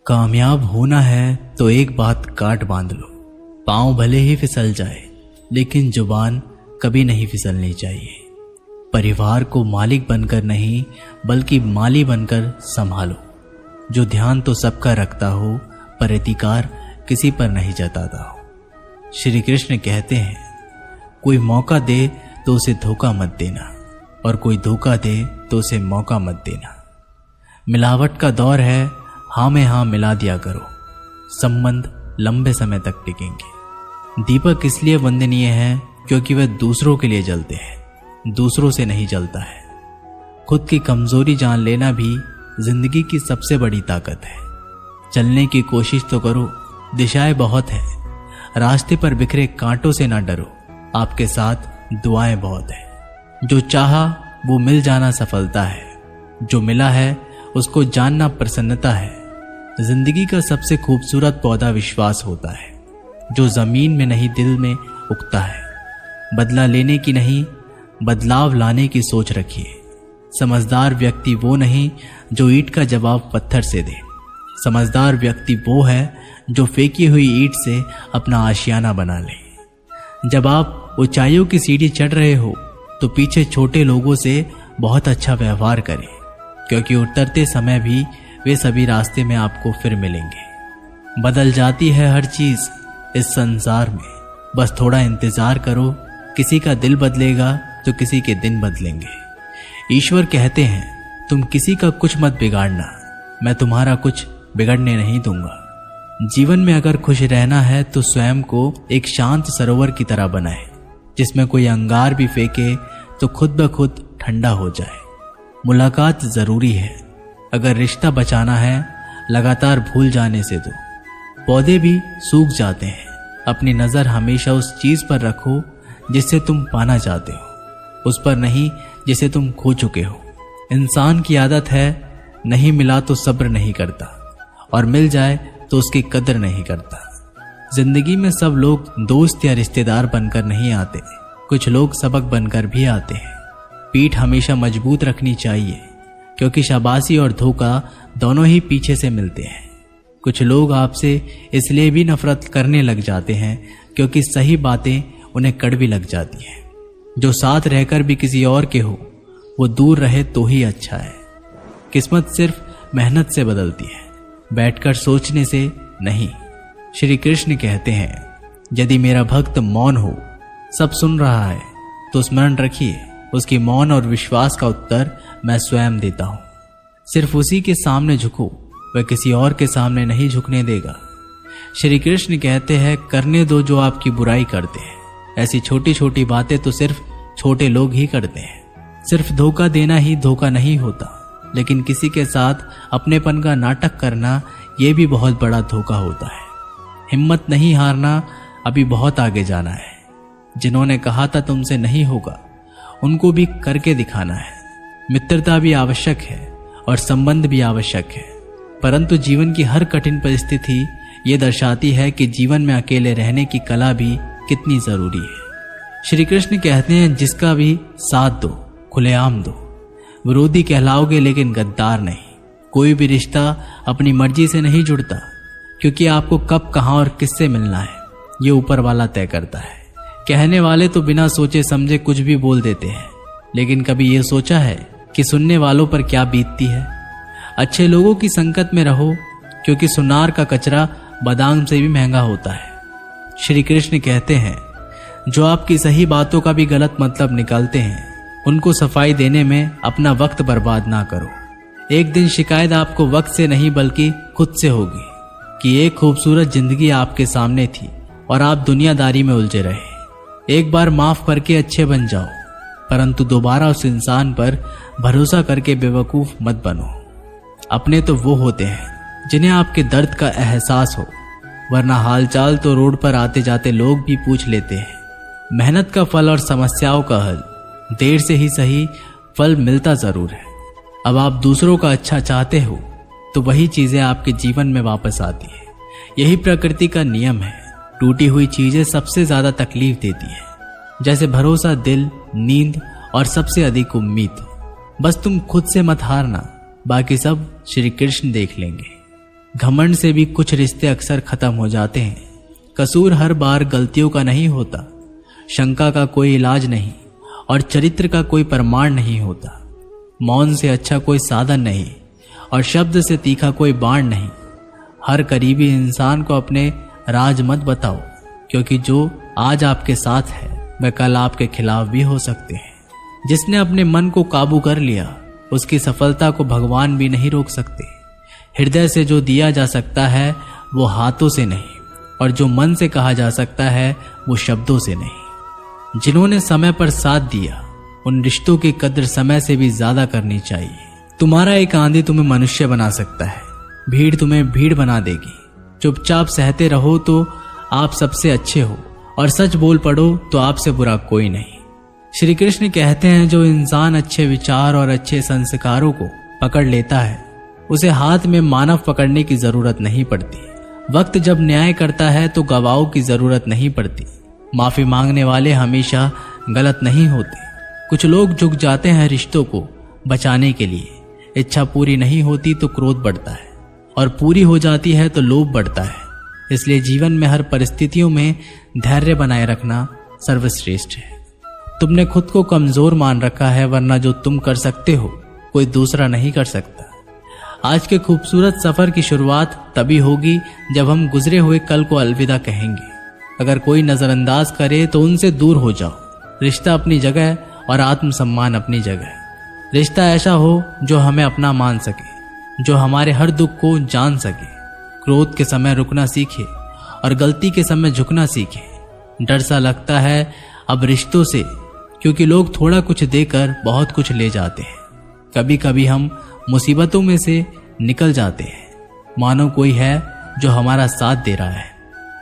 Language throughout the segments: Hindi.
कामयाब होना है तो एक बात काट बांध लो, पांव भले ही फिसल जाए लेकिन जुबान कभी नहीं फिसलनी चाहिए। परिवार को मालिक बनकर नहीं बल्कि माली बनकर संभालो। जो ध्यान तो सबका रखता हो पर अधिकार किसी पर नहीं जताता हो। श्री कृष्ण कहते हैं, कोई मौका दे तो उसे धोखा मत देना और कोई धोखा दे तो उसे मौका मत देना। मिलावट का दौर है, हाँ में हाँ मिला दिया करो, संबंध लंबे समय तक टिकेंगे। दीपक इसलिए वंदनीय है क्योंकि वह दूसरों के लिए जलते हैं, दूसरों से नहीं जलता है। खुद की कमजोरी जान लेना भी जिंदगी की सबसे बड़ी ताकत है। चलने की कोशिश तो करो, दिशाएं बहुत है, रास्ते पर बिखरे कांटों से ना डरो, आपके साथ दुआएं बहुत है। जो चाहा वो मिल जाना सफलता है, जो मिला है उसको जानना प्रसन्नता है। जिंदगी का सबसे खूबसूरत पौधा विश्वास होता है, जो जमीन में नहीं दिल में उगता है। बदला लेने की नहीं बदलाव लाने की सोच रखिए। समझदार व्यक्ति वो नहीं जो ईंट का जवाब पत्थर से दे, समझदार व्यक्ति वो है जो फेंकी हुई ईंट से अपना आशियाना बना ले। जब आप ऊंचाइयों की सीढ़ी चढ़ रहे हो तो पीछे छोटे लोगों से बहुत अच्छा व्यवहार करें, क्योंकि उतरते समय भी वे सभी रास्ते में आपको फिर मिलेंगे। बदल जाती है हर चीज इस संसार में, बस थोड़ा इंतजार करो। किसी का दिल बदलेगा तो किसी के दिन बदलेंगे। ईश्वर कहते हैं, तुम किसी का कुछ मत बिगाड़ना, मैं तुम्हारा कुछ बिगड़ने नहीं दूंगा। जीवन में अगर खुश रहना है तो स्वयं को एक शांत सरोवर की तरह बनाए, जिसमें कोई अंगार भी फेंके तो खुद ब खुद ठंडा हो जाए। मुलाकात जरूरी है, अगर रिश्ता बचाना है लगातार भूल जाने से दो। पौधे भी सूख जाते हैं, अपनी नजर हमेशा उस चीज पर रखो जिसे तुम पाना चाहते हो, उस पर नहीं जिसे तुम खो चुके हो। इंसान की आदत है, नहीं मिला तो सब्र नहीं करता और मिल जाए तो उसकी कदर नहीं करता। जिंदगी में सब लोग दोस्त या रिश्तेदार बनकर नहीं आते, कुछ लोग सबक बनकर भी आते हैं। पीठ हमेशा मजबूत रखनी चाहिए, क्योंकि शाबाशी और धोखा दोनों ही पीछे से मिलते हैं। कुछ लोग आपसे इसलिए भी नफरत करने लग जाते हैं क्योंकि सही बातें उन्हें कड़वी लग जाती हैं। जो साथ रहकर भी किसी और के हो वो दूर रहे तो ही अच्छा है। किस्मत सिर्फ मेहनत से बदलती है, बैठकर सोचने से नहीं। श्री कृष्ण कहते हैं, यदि मेरा भक्त मौन हो, सब सुन रहा है, तो स्मरण रखिए उसकी मौन और विश्वास का उत्तर मैं स्वयं देता हूं। सिर्फ उसी के सामने झुको, वह किसी और के सामने नहीं झुकने देगा। श्री कृष्ण कहते हैं, करने दो जो आपकी बुराई करते हैं। ऐसी छोटी छोटी बातें तो सिर्फ छोटे लोग ही करते हैं। सिर्फ धोखा देना ही धोखा नहीं होता, लेकिन किसी के साथ अपनेपन का नाटक करना यह भी बहुत बड़ा धोखा होता है। हिम्मत नहीं हारना, अभी बहुत आगे जाना है। जिन्होंने कहा था तुमसे नहीं होगा, उनको भी करके दिखाना है। मित्रता भी आवश्यक है और संबंध भी आवश्यक है, परंतु जीवन की हर कठिन परिस्थिति ये दर्शाती है कि जीवन में अकेले रहने की कला भी कितनी जरूरी है। श्री कृष्ण कहते हैं, जिसका भी साथ दो, खुलेआम दो। विरोधी कहलाओगे लेकिन गद्दार नहीं। कोई भी रिश्ता अपनी मर्जी से नहीं जुड़ता, क्योंकि आपको कब, कहां और किससे मिलना है ये ऊपर वाला तय करता है। कहने वाले तो बिना सोचे समझे कुछ भी बोल देते हैं, लेकिन कभी ये सोचा है कि सुनने वालों पर क्या बीतती है। अच्छे लोगों की संगत में रहो, क्योंकि सुनार का कचरा बादाम से भी महंगा होता है। श्री कृष्ण कहते हैं, जो आपकी सही बातों का भी गलत मतलब निकालते हैं, उनको सफाई देने में अपना वक्त बर्बाद ना करो। एक दिन शिकायत आपको वक्त से नहीं बल्कि खुद से होगी कि एक खूबसूरत जिंदगी आपके सामने थी और आप दुनियादारी में उलझे रहे। एक बार माफ करके अच्छे बन जाओ, परंतु दोबारा उस इंसान पर भरोसा करके बेवकूफ मत बनो। अपने तो वो होते हैं जिन्हें आपके दर्द का एहसास हो, वरना हालचाल तो रोड पर आते जाते लोग भी पूछ लेते हैं। मेहनत का फल और समस्याओं का हल देर से ही सही फल मिलता जरूर है। अब आप दूसरों का अच्छा चाहते हो तो वही चीजें आपके जीवन में वापस आती है। यही प्रकृति का नियम है। टूटी हुई चीजें सबसे ज्यादा तकलीफ देती है, जैसे भरोसा, दिल, नींद और सबसे अधिक उम्मीद। बस तुम खुद से मत हारना, बाकी सब श्री कृष्ण देख लेंगे। घमंड से भी कुछ रिश्ते अक्सर खत्म हो जाते हैं। कसूर हर बार गलतियों का नहीं होता, शंका का कोई इलाज नहीं और चरित्र का कोई प्रमाण नहीं होता। मौन से अच्छा कोई साधन नहीं और शब्द से तीखा कोई बाण नहीं। हर करीबी इंसान को अपने राज मत बताओ, क्योंकि जो आज आपके साथ है वह कल आपके खिलाफ भी हो सकते हैं। जिसने अपने मन को काबू कर लिया उसकी सफलता को भगवान भी नहीं रोक सकते। हृदय से जो दिया जा सकता है वो हाथों से नहीं, और जो मन से कहा जा सकता है वो शब्दों से नहीं। जिन्होंने समय पर साथ दिया उन रिश्तों की कद्र समय से भी ज्यादा करनी चाहिए। तुम्हारा एक आंधी तुम्हें मनुष्य बना सकता है, भीड़ तुम्हें भीड़ बना देगी। चुपचाप सहते रहो तो आप सबसे अच्छे हो, और सच बोल पड़ो तो आपसे बुरा कोई नहीं। श्री कृष्ण कहते हैं, जो इंसान अच्छे विचार और अच्छे संस्कारों को पकड़ लेता है उसे हाथ में मानव पकड़ने की जरूरत नहीं पड़ती। वक्त जब न्याय करता है तो गवाहों की जरूरत नहीं पड़ती। माफी मांगने वाले हमेशा गलत नहीं होते। कुछ लोग झुक जाते हैं रिश्तों को बचाने के लिए। इच्छा पूरी नहीं होती तो क्रोध बढ़ता है, और पूरी हो जाती है तो लोभ बढ़ता है। इसलिए जीवन में हर परिस्थितियों में धैर्य बनाए रखना सर्वश्रेष्ठ है। तुमने खुद को कमजोर मान रखा है, वरना जो तुम कर सकते हो कोई दूसरा नहीं कर सकता। आज के खूबसूरत सफर की शुरुआत तभी होगी जब हम गुजरे हुए कल को अलविदा कहेंगे। अगर कोई नजरअंदाज करे तो उनसे दूर हो जाओ। रिश्ता अपनी जगह और आत्मसम्मान अपनी जगह। रिश्ता ऐसा हो जो हमें अपना मान सके, जो हमारे हर दुख को जान सके। क्रोध के समय रुकना सीखे और गलती के समय झुकना सीखे। डर सा लगता है अब रिश्तों से, क्योंकि लोग थोड़ा कुछ देकर बहुत कुछ ले जाते हैं। कभी कभी हम मुसीबतों में से निकल जाते हैं, मानो कोई है जो हमारा साथ दे रहा है,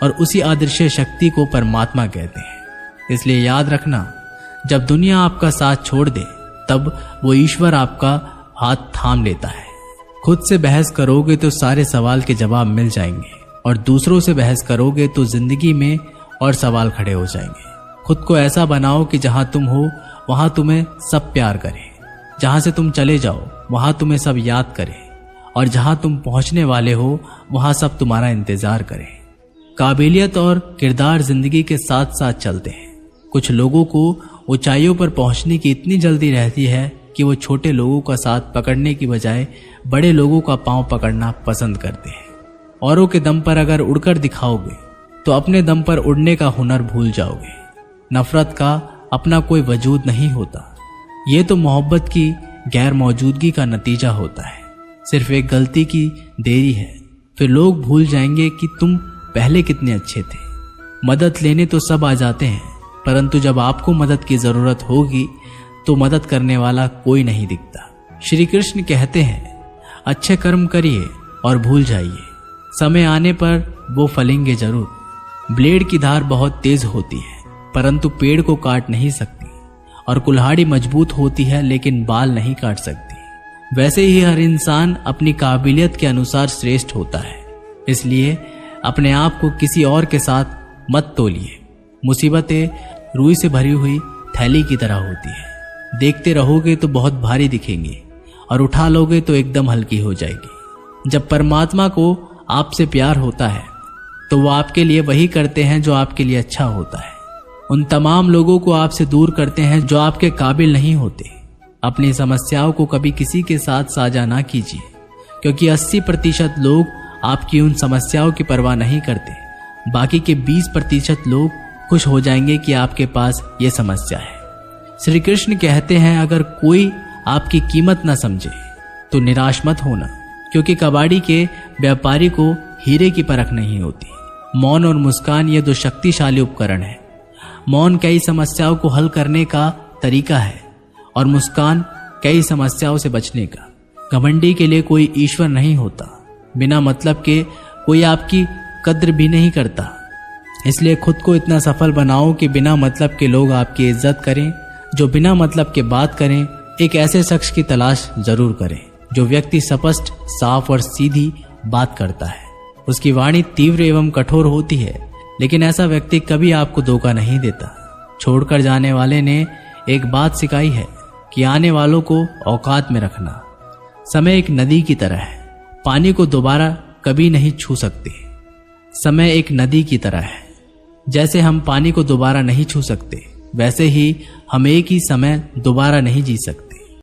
और उसी अदृश्य शक्ति को परमात्मा कहते हैं। इसलिए याद रखना, जब दुनिया आपका साथ छोड़ दे तब वो ईश्वर आपका हाथ थाम लेता है। खुद से बहस करोगे तो सारे सवाल के जवाब मिल जाएंगे, और दूसरों से बहस करोगे तो जिंदगी में और सवाल खड़े हो जाएंगे। खुद को ऐसा बनाओ कि जहां तुम हो वहां तुम्हें सब प्यार करें, जहां से तुम चले जाओ वहां तुम्हें सब याद करें, और जहां तुम पहुंचने वाले हो वहां सब तुम्हारा इंतजार करें। काबिलियत और किरदार जिंदगी के साथ साथ चलते हैं। कुछ लोगों को ऊंचाइयों पर पहुंचने की इतनी जल्दी रहती है कि वो छोटे लोगों का साथ पकड़ने की बजाय बड़े लोगों का पांव पकड़ना पसंद करते हैं। औरों के दम पर अगर उड़कर दिखाओगे तो अपने दम पर उड़ने का हुनर भूल जाओगे। नफरत का अपना कोई वजूद नहीं होता, ये तो मोहब्बत की गैर मौजूदगी का नतीजा होता है। सिर्फ एक गलती की देरी है, फिर लोग भूल जाएंगे कि तुम पहले कितने अच्छे थे। मदद लेने तो सब आ जाते हैं, परंतु जब आपको मदद की जरूरत होगी तो मदद करने वाला कोई नहीं दिखता। श्री कृष्ण कहते हैं, अच्छे कर्म करिए और भूल जाइए, समय आने पर वो फलेंगे जरूर। ब्लेड की धार बहुत तेज होती है परंतु पेड़ को काट नहीं सकती, और कुल्हाड़ी मजबूत होती है लेकिन बाल नहीं काट सकती। वैसे ही हर इंसान अपनी काबिलियत के अनुसार श्रेष्ठ होता है। इसलिए अपने आप को किसी और के साथ मत तोलिए। मुसीबतें रुई से भरी हुई थैली की तरह होती है। देखते रहोगे तो बहुत भारी दिखेंगी और उठा लोगे तो एकदम हल्की हो जाएगी। जब परमात्मा को आपसे प्यार होता है तो वो आपके लिए वही करते हैं जो आपके लिए अच्छा होता है। उन तमाम लोगों को आपसे दूर करते हैं जो आपके काबिल नहीं होते। अपनी समस्याओं को कभी किसी के साथ साझा ना कीजिए, क्योंकि 80% लोग आपकी उन समस्याओं की परवाह नहीं करते। बाकी के 20% लोग खुश हो जाएंगे कि आपके पास ये समस्या है। श्री कृष्ण कहते हैं, अगर कोई आपकी कीमत ना समझे तो निराश मत होना, क्योंकि कबाड़ी के व्यापारी को हीरे की परख नहीं होती। मौन और मुस्कान ये दो शक्तिशाली उपकरण है। मौन कई समस्याओं को हल करने का तरीका है और मुस्कान कई समस्याओं से बचने का। घमंडी के लिए कोई ईश्वर नहीं होता, बिना मतलब के कोई आपकी कद्र भी नहीं करता। इसलिए खुद को इतना सफल बनाओ कि बिना मतलब के लोग आपकी इज्जत करें। जो बिना मतलब के बात करें, एक ऐसे शख्स की तलाश जरूर करें जो व्यक्ति स्पष्ट, साफ और सीधी बात करता है। उसकी वाणी तीव्र एवं कठोर होती है, लेकिन ऐसा व्यक्ति कभी आपको धोखा नहीं देता। छोड़कर जाने वाले ने एक बात सिखाई है कि आने वालों को औकात में रखना। समय एक नदी की तरह है, पानी को दोबारा कभी नहीं छू सकते। समय एक नदी की तरह है। जैसे हम पानी को दोबारा नहीं छू सकते, वैसे ही हम एक ही समय दोबारा नहीं जी सकते।